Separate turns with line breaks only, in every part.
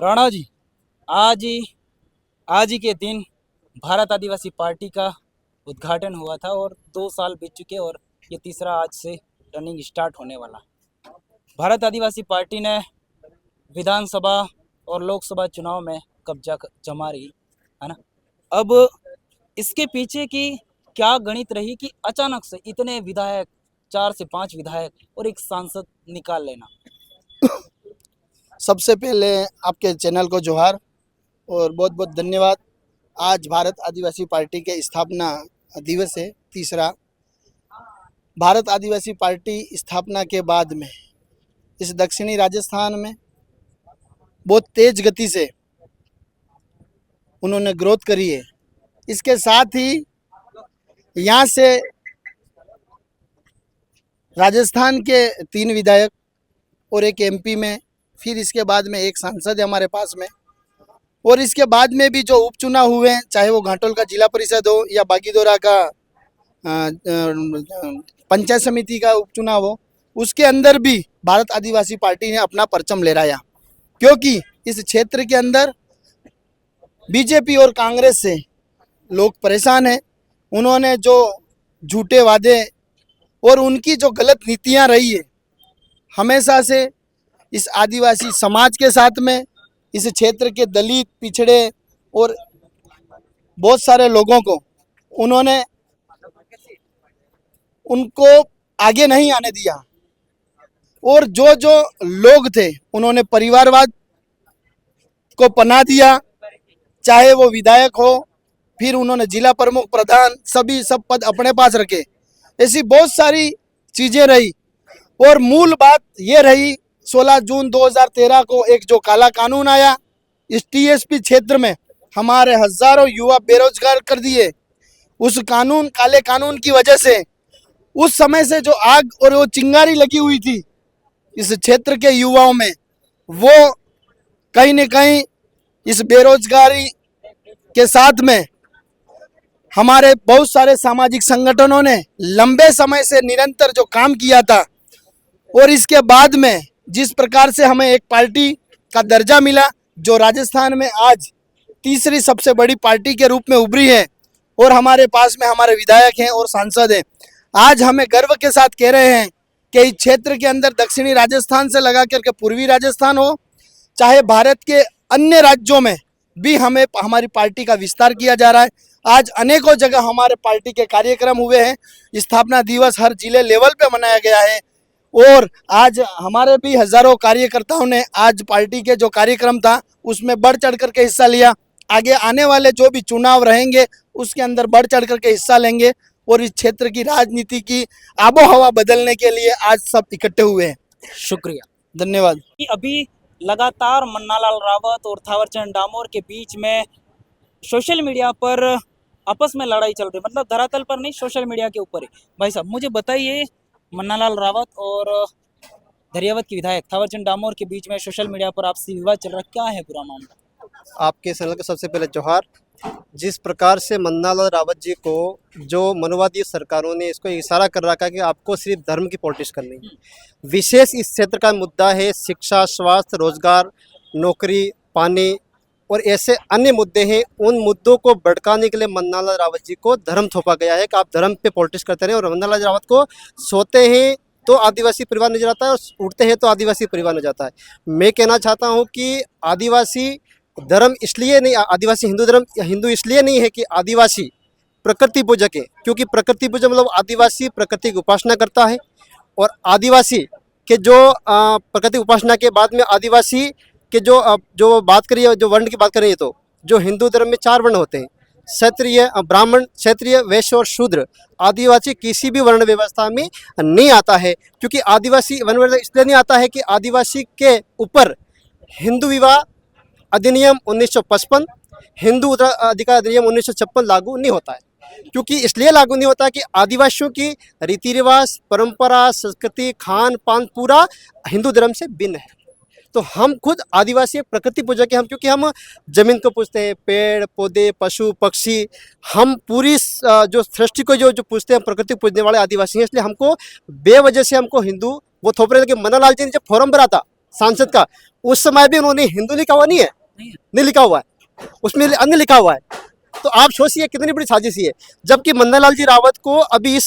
राणा जी, आज ही आज ही के दिन भारत आदिवासी पार्टी का उद्घाटन हुआ था और 2 साल बीत चुके और ये तीसरा आज से रनिंग स्टार्ट होने वाला। भारत आदिवासी पार्टी ने विधानसभा और लोकसभा चुनाव में कब्जा जमा रही है ना। अब इसके पीछे की क्या गणित रही कि अचानक से इतने विधायक, 4 से 5 विधायक और एक सांसद निकाल लेना।
सबसे पहले आपके चैनल को जोहार और बहुत बहुत धन्यवाद। आज भारत आदिवासी पार्टी के स्थापना दिवस है, तीसरा। भारत आदिवासी पार्टी स्थापना के बाद में इस दक्षिणी राजस्थान में बहुत तेज गति से उन्होंने ग्रोथ करी है। इसके साथ ही यहाँ से राजस्थान के 3 विधायक और एक एमपी में, फिर इसके बाद में एक सांसद है हमारे पास में, और इसके बाद में भी जो उपचुनाव हुए हैं, चाहे वो घाटोल का जिला परिषद हो या बागीदोरा का पंचायत समिति का उपचुनाव हो, उसके अंदर भी भारत आदिवासी पार्टी ने अपना परचम लहराया। क्योंकि इस क्षेत्र के अंदर बीजेपी और कांग्रेस से लोग परेशान हैं। उन्होंने जो झूठे वादे और उनकी जो गलत नीतियां रही है, हमेशा से इस आदिवासी समाज के साथ में, इस क्षेत्र के दलित, पिछड़े और बहुत सारे लोगों को उन्होंने उनको आगे नहीं आने दिया। और जो जो लोग थे उन्होंने परिवारवाद को पनाह दिया, चाहे वो विधायक हो, फिर उन्होंने जिला प्रमुख, प्रधान, सब पद अपने पास रखे। ऐसी बहुत सारी चीज़ें रही और मूल बात ये रही 16 जून 2013 को एक जो काला कानून आया, इस टीएसपी क्षेत्र में हमारे हजारों युवा बेरोजगार कर दिए। उस काले कानून की वजह से उस समय से जो आग और वो चिंगारी लगी हुई थी इस क्षेत्र के युवाओं में, वो कहीं न कहीं इस बेरोजगारी के साथ में हमारे बहुत सारे सामाजिक संगठनों ने लंबे समय से निरंतर जो काम किया था, और इसके बाद में जिस प्रकार से हमें एक पार्टी का दर्जा मिला जो राजस्थान में आज तीसरी सबसे बड़ी पार्टी के रूप में उभरी है, और हमारे पास में हमारे विधायक हैं और सांसद हैं। आज हमें गर्व के साथ कह रहे हैं कि इस क्षेत्र के अंदर दक्षिणी राजस्थान से लगा करके पूर्वी राजस्थान हो, चाहे भारत के अन्य राज्यों में भी हमें हमारी पार्टी का विस्तार किया जा रहा है। आज अनेकों जगह हमारे पार्टी के कार्यक्रम हुए हैं। स्थापना दिवस हर जिले लेवल पे मनाया गया है और आज हमारे भी हजारों कार्यकर्ताओं ने आज पार्टी के जो कार्यक्रम था उसमें बढ़ चढ़ करके हिस्सा लिया। आगे आने वाले जो भी चुनाव रहेंगे उसके अंदर बढ़ चढ़ करके हिस्सा लेंगे और इस क्षेत्र की राजनीति की आबो हवा बदलने के लिए आज सब इकट्ठे हुए हैं।
शुक्रिया,
धन्यवाद।
कि अभी लगातार मन्नालाल रावत और थावरचंद डामोर के बीच में सोशल मीडिया पर आपस में लड़ाई चल रही, मतलब धरातल पर नहीं, सोशल मीडिया के ऊपर है। भाई साहब, मुझे बताइए, मन्नालाल रावत और धरियावत के विधायक थावरचंद डामोर के बीच में सोशल मीडिया पर आपसी विवाद चल रहा, क्या है पूरा मामला?
आपके चैनल को सबसे पहले जोहार। जिस प्रकार से मन्नालाल रावत जी को जो मनवादी सरकारों ने इसको इशारा कर रखा है कि आपको सिर्फ धर्म की पॉलिटिक्स करनी है, विशेष इस क्षेत्र का मुद्दा है शिक्षा, स्वास्थ्य, रोजगार, नौकरी, पानी और ऐसे अन्य मुद्दे हैं। उन मुद्दों को भड़काने के लिए मन्नालाल रावत जी को धर्म थोपा गया है कि आप धर्म पे पॉलिटिक्स करते रहे। और मन्नालाल रावत को सोते हैं तो आदिवासी परिवार नजर आता है और उठते हैं तो आदिवासी परिवार नजर आता है। मैं कहना चाहता हूँ कि आदिवासी धर्म इसलिए नहीं, आदिवासी हिंदू धर्म हिंदू इसलिए नहीं है कि आदिवासी प्रकृति पूजक है, क्योंकि प्रकृति पूजक मतलब आदिवासी प्रकृति की उपासना करता है। और आदिवासी के जो प्रकृति उपासना के बाद में आदिवासी के जो बात करिए, जो वर्ण की बात करें, तो जो हिंदू धर्म में 4 वर्ण होते हैं, क्षत्रिय, ब्राह्मण, क्षत्रिय, वैश्य और शूद्र। आदिवासी किसी भी वर्ण व्यवस्था में नहीं आता है, क्योंकि आदिवासी वर्ण व्यवस्था इसलिए नहीं आता है कि आदिवासी के ऊपर हिंदू विवाह अधिनियम 1955, हिंदू अधिकार अधिनियम 1956 लागू नहीं होता है। क्योंकि इसलिए लागू नहीं होता कि आदिवासियों की रीति रिवाज, परंपरा, संस्कृति, खान पान पूरा हिंदू धर्म से भिन्न है। तो हम खुद आदिवासी प्रकृति पूजक हैं हम, क्योंकि हम जमीन को पूजते हैं, पेड़ पौधे, पशु पक्षी, हम पूरी जो सृष्टि को जो पूजते हैं, प्रकृति पूजने वाले आदिवासी हैं। इसलिए हमको बेवजह से हमको हिंदू वो थोप रहे थे कि मन्नालाल जी ने जब फॉर्म भरा था सांसद का, उस समय भी उन्होंने हिंदू लिखा हुआ नहीं है, नहीं लिखा हुआ है, उसमें अन्य लिखा हुआ है। तो आप सोचिए कितनी बड़ी साजिश है। जबकि मन्नालाल जी रावत को अभी इस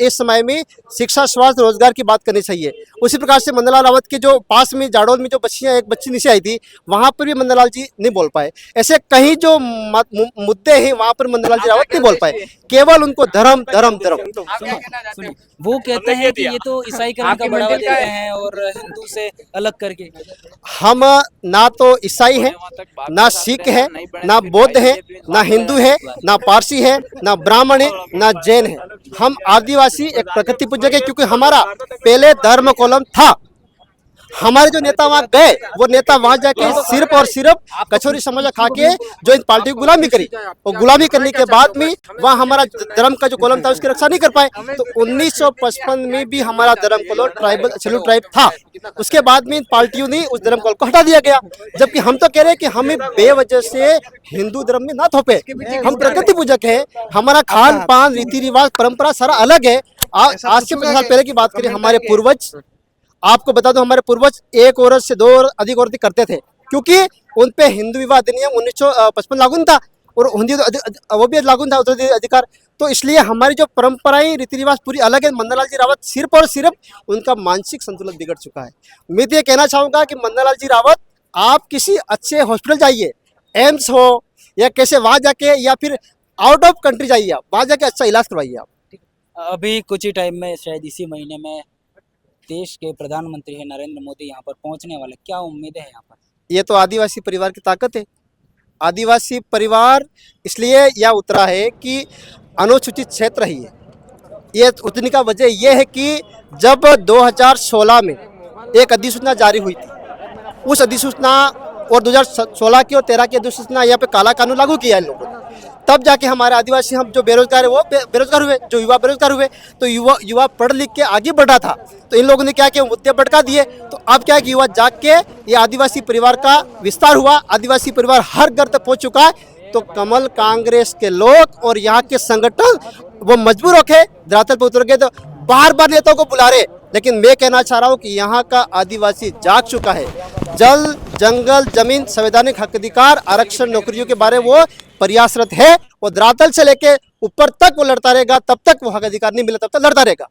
समय में शिक्षा, स्वास्थ्य, रोजगार की बात करनी चाहिए। उसी प्रकार से मन्नालाल रावत के जो पास में जाडौल में जो बच्चियां, एक बच्ची नीचे आई थी, वहां पर भी मन्नालाल जी नहीं बोल पाए। ऐसे कहीं जो मुद्दे हैं वहां पर मन्नालाल जी रावत नहीं बोल पाए, केवल उनको धर्म धर्म धर्म।
सुनिए, वो कहते हैं कि ये तो ईसाईकरण का बढ़ावा देते हैं और हिंदू से अलग करके।
हम ना तो ईसाई हैं, ना सिख है, ना बौद्ध है, ना हिंदू है, ना पारसी है, ना ब्राह्मण है, ना जैन है। हम आदिवासी एक प्रकृति पूजक है, क्योंकि हमारा पहले धर्म कोलम था। हमारे जो नेता वहां गए, वो नेता वहां जाके सिर्फ और सिर्फ कचौरी समोसा खा के जो इन पार्टी की गुलामी करी, और गुलामी करने के बाद में वहां हमारा धर्म का जो कोलम था उसकी रक्षा नहीं कर पाए। तो 1955 में भी हमारा धर्म कोलम ट्राइबल शेड्यूल ट्राइब था। उसके बाद में इन पार्टियों ने उस धर्म कोलम को हटा दिया गया। जबकि हम तो कह रहे हैं कि हमें बेवजह से हिंदू धर्म में ना थोपे, हम प्रकृति पूजक है, हमारा खान पान, रीति रिवाज, परंपरा सारा अलग है। आज से 50 साल पहले की बात करें, हमारे पूर्वज, आपको बता दो, हमारे पूर्वज एक औरत से 2 और अधिक औरतें करते थे, क्योंकि उन पे हिंदू विवाह अधिनियम 1955 लागू था, और हिंदी वो भी लागू था, उत्तराधिकार अधिकार। तो इसलिए हमारी जो परंपराएं, रीति रिवाज पूरी अलग है। मन्नालाल जी रावत सिर्फ और सिर्फ उनका मानसिक संतुलन बिगड़ चुका है। मैं तो ये कहना चाहूंगा कि मन्नालाल जी रावत, आप किसी अच्छे हॉस्पिटल जाइए, एम्स हो या कैसे, वहां जाके, या फिर आउट ऑफ कंट्री जाइए, आप वहां जाके अच्छा इलाज करवाइए आप।
अभी कुछ ही टाइम में, शायद इसी महीने में, देश के प्रधानमंत्री है नरेंद्र मोदी यहाँ पर पहुँचने वाले, क्या उम्मीदें हैं यहाँ पर?
ये तो आदिवासी परिवार की ताकत है। आदिवासी परिवार इसलिए यह उतरा है कि अनुसूचित क्षेत्र ही है। ये उतरने का वजह यह है कि जब 2016 में एक अधिसूचना जारी हुई थी, उस अधिसूचना, और 2016 की और 13 की अधिसूचना, यहाँ पे काला कानून लागू किया इन लोगों ने, तब जाके हमारे आदिवासी, हम जो बेरोजगार है वो बेरोजगार हुए, जो युवा बेरोजगार हुए। तो युवा पढ़ लिख के आगे बढ़ा था, तो इन लोगों ने क्या किया, मुद्दे भड़का दिए। तो अब क्या है कि युवा जाग के ये आदिवासी परिवार का विस्तार हुआ, आदिवासी परिवार हर घर तक पहुंच चुका है। तो कमल कांग्रेस के लोग और यहाँ के संगठन वो मजबूर होके धरातल पर उतर गए, तो बार बार नेताओं को बुला रहे। लेकिन मैं कहना चाह रहा हूँ कि यहाँ का आदिवासी जाग चुका है। जल, जंगल, जमीन, संवैधानिक हक अधिकार, आरक्षण, नौकरियों के बारे में वो प्रयासरत है, और धरातल से लेके ऊपर तक वो लड़ता रहेगा। तब तक वो हक अधिकार नहीं मिला, तब तक लड़ता रहेगा।